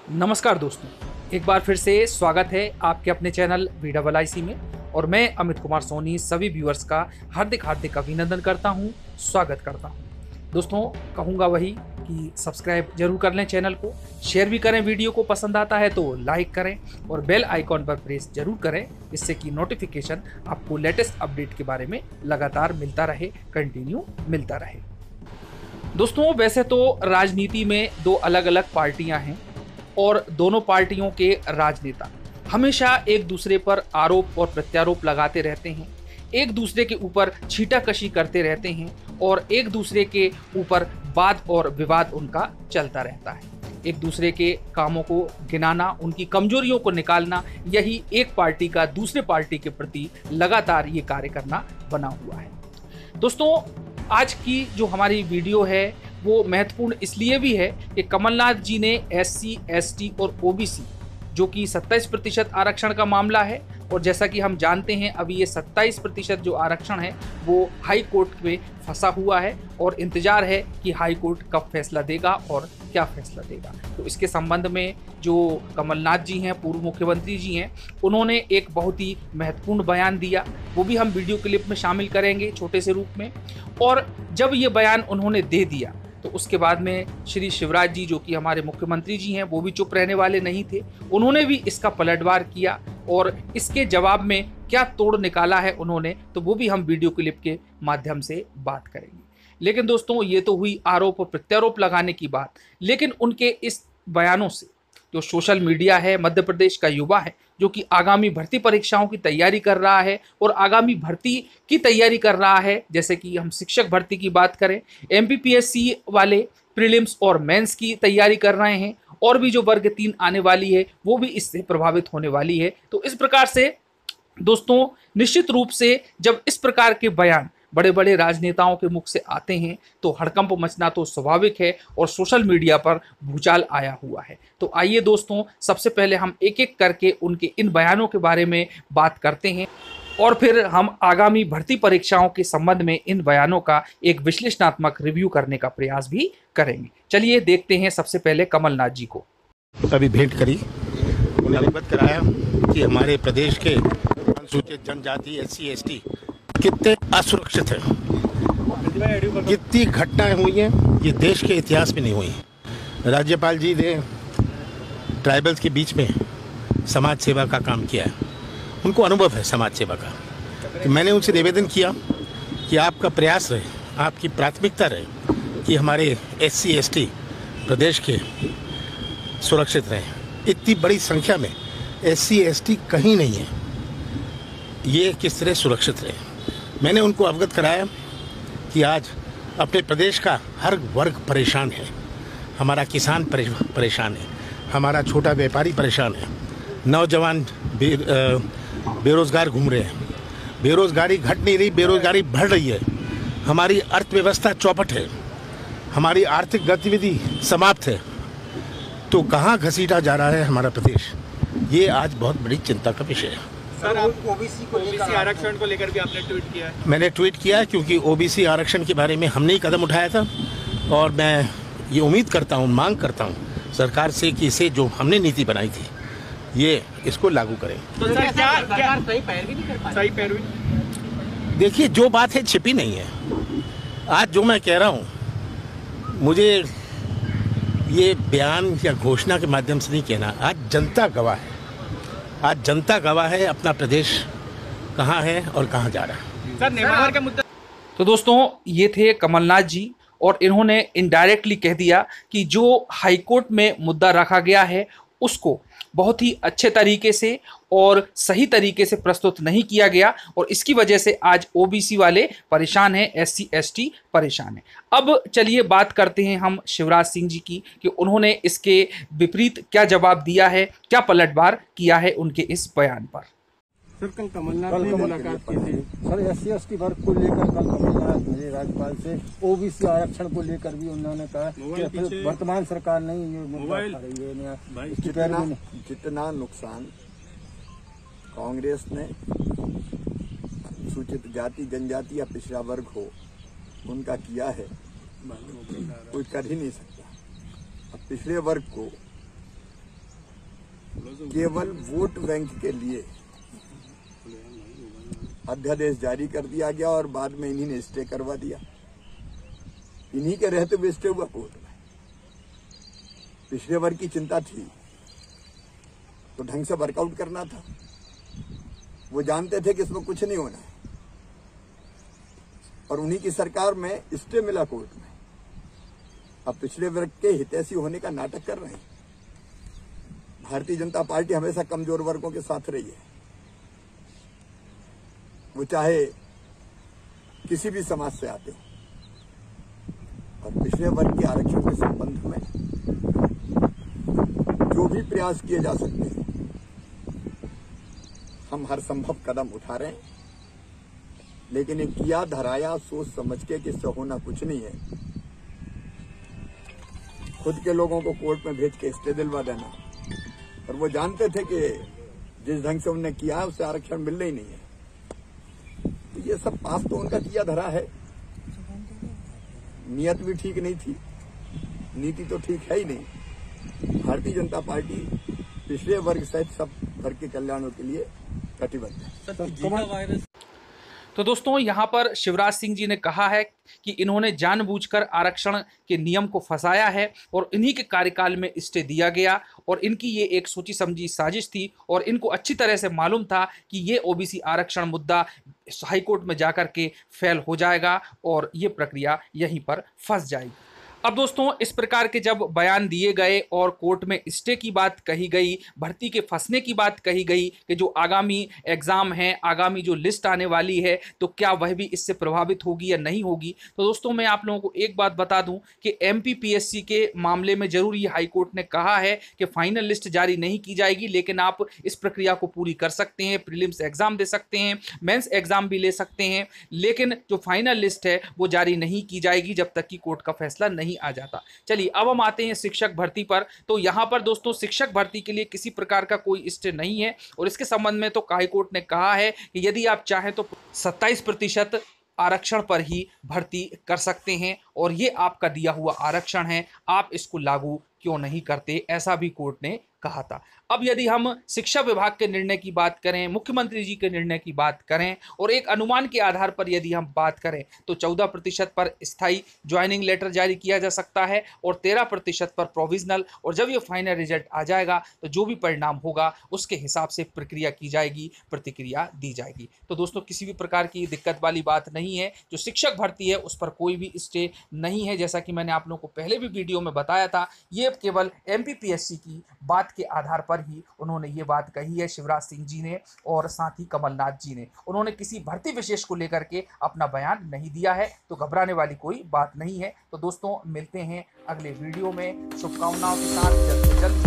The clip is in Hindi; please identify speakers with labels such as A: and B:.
A: नमस्कार दोस्तों, एक बार फिर से स्वागत है आपके अपने चैनल VIIC में। और मैं अमित कुमार सोनी सभी व्यूअर्स का हार्दिक अभिनंदन करता हूं, स्वागत करता हूं। दोस्तों, कहूंगा वही कि सब्सक्राइब जरूर कर लें चैनल को, शेयर भी करें, वीडियो को पसंद आता है तो लाइक करें और बेल आइकॉन पर प्रेस जरूर करें, जिससे कि नोटिफिकेशन आपको लेटेस्ट अपडेट के बारे में लगातार मिलता रहे, कंटिन्यू मिलता रहे। दोस्तों, वैसे तो राजनीति में दो अलग अलग पार्टियां हैं और दोनों पार्टियों के राजनेता हमेशा एक दूसरे पर आरोप और प्रत्यारोप लगाते रहते हैं, एक दूसरे के ऊपर छींटाकशी करते रहते हैं और एक दूसरे के ऊपर वाद और विवाद उनका चलता रहता है। एक दूसरे के कामों को गिनाना, उनकी कमजोरियों को निकालना, यही एक पार्टी का दूसरे पार्टी के प्रति लगातार ये कार्य करना बना हुआ है। दोस्तों, आज की जो हमारी वीडियो है वो महत्वपूर्ण इसलिए भी है कि कमलनाथ जी ने SC, ST और OBC जो कि 27% आरक्षण का मामला है, और जैसा कि हम जानते हैं अभी ये 27% जो आरक्षण है वो हाई कोर्ट में फंसा हुआ है और इंतजार है कि हाई कोर्ट कब फैसला देगा और क्या फैसला देगा। तो इसके संबंध में जो कमलनाथ जी हैं, पूर्व मुख्यमंत्री जी हैं, उन्होंने एक बहुत ही महत्वपूर्ण बयान दिया, वो भी हम वीडियो क्लिप में शामिल करेंगे छोटे से रूप में। और जब ये बयान उन्होंने दे दिया तो उसके बाद में श्री शिवराज जी जो कि हमारे मुख्यमंत्री जी हैं वो भी चुप रहने वाले नहीं थे, उन्होंने भी इसका पलटवार किया और इसके जवाब में क्या तोड़ निकाला है उन्होंने, तो वो भी हम वीडियो क्लिप के माध्यम से बात करेंगे। लेकिन दोस्तों, ये तो हुई आरोप और प्रत्यारोप लगाने की बात, लेकिन उनके इस बयानों से जो सोशल मीडिया है, मध्य प्रदेश का युवा है जो कि आगामी भर्ती परीक्षाओं की तैयारी कर रहा है और आगामी भर्ती की तैयारी कर रहा है, जैसे कि हम शिक्षक भर्ती की बात करें, MPPSC वाले प्रीलिम्स और मेंस की तैयारी कर रहे हैं, और भी जो वर्ग 3 आने वाली है वो भी इससे प्रभावित होने वाली है। तो इस प्रकार से दोस्तों, निश्चित रूप से जब इस प्रकार के बयान बड़े बड़े राजनेताओं के मुख से आते हैं तो हड़कंप मचना तो स्वाभाविक है और सोशल मीडिया पर भूचाल आया हुआ है। तो आइए दोस्तों, सबसे पहले हम एक एक करके उनके इन बयानों के बारे में बात करते हैं और फिर हम आगामी भर्ती परीक्षाओं के संबंध में इन बयानों का एक विश्लेषणात्मक रिव्यू करने का प्रयास भी करेंगे। चलिए देखते हैं सबसे पहले कमलनाथ जी को।
B: अभी भेंट करी, उन्हें अवगत कराया कि हमारे प्रदेश के अनुसूचित जनजाति SC, ST कितने असुरक्षित हैं। कितनी घटनाएं हुई हैं ये देश के इतिहास में नहीं हुई। राज्यपाल जी ने ट्राइबल्स के बीच में समाज सेवा का काम किया है, उनको अनुभव है समाज सेवा का। तो मैंने उनसे निवेदन किया कि आपका प्रयास रहे, आपकी प्राथमिकता रहे कि हमारे SC, ST प्रदेश के सुरक्षित रहें। इतनी बड़ी संख्या में SC, ST कहीं नहीं है, ये किस तरह सुरक्षित रहे। मैंने उनको अवगत कराया कि आज अपने प्रदेश का हर वर्ग परेशान है। हमारा किसान परेशान है, हमारा छोटा व्यापारी परेशान है, नौजवान बेरोजगार घूम रहे हैं, बेरोजगारी घट नहीं रही, बेरोजगारी बढ़ रही है, हमारी अर्थव्यवस्था चौपट है, हमारी आर्थिक गतिविधि समाप्त है। तो कहाँ घसीटा जा रहा है हमारा प्रदेश, ये आज बहुत बड़ी चिंता का विषय है।
C: सर, OBC आरक्षण को लेकर भी आपने ट्वीट किया है।
B: मैंने ट्वीट किया क्योंकि OBC आरक्षण के बारे में हमने ही कदम उठाया था और मैं ये उम्मीद करता हूँ, मांग करता हूँ सरकार से कि इसे जो हमने नीति बनाई थी ये इसको लागू करें।
C: तो सर, क्या सही पैरवी नहीं कर पा रही? सही पैरवी
B: देखिए, जो बात है छिपी नहीं है। आज जो मैं कह रहा हूँ, मुझे ये बयान या घोषणा के माध्यम से नहीं कहना। आज जनता गवाह है, आज जनता गवाह है अपना प्रदेश कहाँ है और कहाँ जा रहा है।
C: सर, नेमावर का मुद्दा।
A: तो दोस्तों, ये थे कमलनाथ जी और इन्होंने इनडायरेक्टली कह दिया कि जो हाईकोर्ट में मुद्दा रखा गया है उसको बहुत ही अच्छे तरीके से और सही तरीके से प्रस्तुत नहीं किया गया और इसकी वजह से आज OBC वाले परेशान हैं, SC, ST परेशान हैं। अब चलिए बात करते हैं हम शिवराज सिंह जी की कि उन्होंने इसके विपरीत क्या जवाब दिया है, क्या पलटवार किया है उनके इस बयान पर।
C: सर, कल कमलनाथ ने मुलाकात की थी।
D: सर, SC, ST वर्ग को लेकर कल कमलनाथ मिले राज्यपाल से। OBC आरक्षण को लेकर भी उन्होंने कहा कि वर्तमान सरकार नहीं ये मुद्दा उठा रही है।
E: जितना नुकसान कांग्रेस ने सूचित जाति, जनजाति या पिछड़ा वर्ग हो उनका किया है, कोई कर ही नहीं सकता। अब पिछड़े वर्ग को केवल वोट बैंक के लिए अध्यादेश जारी कर दिया गया और बाद में इन्हीं ने स्टे करवा दिया। इन्हीं के रहते हुए स्टे हुआ कोर्ट में। पिछले वर्ग की चिंता थी तो ढंग से वर्कआउट करना था। वो जानते थे कि इसमें कुछ नहीं होना है और उन्हीं की सरकार में स्टे मिला कोर्ट में। अब पिछले वर्ग के हितैषी होने का नाटक कर रहे हैं। भारतीय जनता पार्टी हमेशा कमजोर वर्गों के साथ रही है। वो चाहे किसी भी समाज से आते हो। और पिछले वर्ग के आरक्षण के संबंध में जो भी प्रयास किए जा सकते हैं हम हर संभव कदम उठा रहे हैं। लेकिन एक किया धराया सोच समझ के कि इससे होना कुछ नहीं है। खुद के लोगों को कोर्ट में भेज के स्टे दिलवा देना और वो जानते थे कि जिस ढंग से उन्होंने किया है उससे आरक्षण मिलना ही नहीं है। तो ये सब पास तो उनका किया धरा है। नियत भी ठीक नहीं थी, नीति तो ठीक है ही नहीं। भारतीय जनता पार्टी पिछले वर्ग सहित सब वर्ग के कल्याणों के लिए प्रतिबद्ध है।
A: तो दोस्तों यहाँ पर शिवराज सिंह जी ने कहा है कि इन्होंने जानबूझकर आरक्षण के नियम को फंसाया है और इन्हीं के कार्यकाल में स्टे दिया गया और इनकी ये एक सोची समझी साजिश थी और इनको अच्छी तरह से मालूम था कि ये ओबीसी आरक्षण मुद्दा हाईकोर्ट में जाकर के फेल हो जाएगा और ये प्रक्रिया यहीं पर फंस जाएगी। अब दोस्तों इस प्रकार के जब बयान दिए गए और कोर्ट में स्टे की बात कही गई, भर्ती के फंसने की बात कही गई कि जो आगामी एग्ज़ाम है, आगामी जो लिस्ट आने वाली है तो क्या वह भी इससे प्रभावित होगी या नहीं होगी। तो दोस्तों मैं आप लोगों को एक बात बता दूं कि एमपीपीएससी के मामले में जरूर ये हाईकोर्ट ने कहा है कि फाइनल लिस्ट जारी नहीं की जाएगी, लेकिन आप इस प्रक्रिया को पूरी कर सकते हैं, प्रीलिम्स एग्जाम दे सकते हैं, मेंस एग्जाम भी ले सकते हैं, लेकिन जो फाइनल लिस्ट है वो जारी नहीं की जाएगी जब तक कि कोर्ट का फैसला नहीं आ जाता। चलिए अब हम आते हैं शिक्षक भर्ती पर। तो यहां पर दोस्तों शिक्षक भर्ती के लिए किसी प्रकार का कोई स्टे नहीं है और इसके संबंध में तो हाईकोर्ट ने कहा है कि यदि आप चाहें तो 27% आरक्षण पर ही भर्ती कर सकते हैं और ये आपका दिया हुआ आरक्षण है, आप इसको लागू क्यों नहीं करते, ऐसा भी कोर्ट ने कहा था। अब यदि हम शिक्षा विभाग के निर्णय की बात करें, मुख्यमंत्री जी के निर्णय की बात करें और एक अनुमान के आधार पर यदि हम बात करें तो 14% पर स्थायी ज्वाइनिंग लेटर जारी किया जा सकता है और 13% पर प्रोविजनल, और जब ये फाइनल रिजल्ट आ जाएगा तो जो भी परिणाम होगा उसके हिसाब से प्रक्रिया की जाएगी, प्रतिक्रिया दी जाएगी। तो दोस्तों किसी भी प्रकार की दिक्कत वाली बात नहीं है। जो शिक्षक भर्ती है उस पर कोई भी स्टे नहीं है। जैसा कि मैंने आप लोगों को पहले भी वीडियो में बताया था, ये केवल एमपीपीएससी की बात के आधार पर ही उन्होंने ये बात कही है शिवराज सिंह जी ने और साथ ही कमलनाथ जी ने। उन्होंने किसी भर्ती विशेष को लेकर के अपना बयान नहीं दिया है, तो घबराने वाली कोई बात नहीं है। तो दोस्तों मिलते हैं अगले वीडियो में। शुभकामनाओं के साथ जल्द से जल्द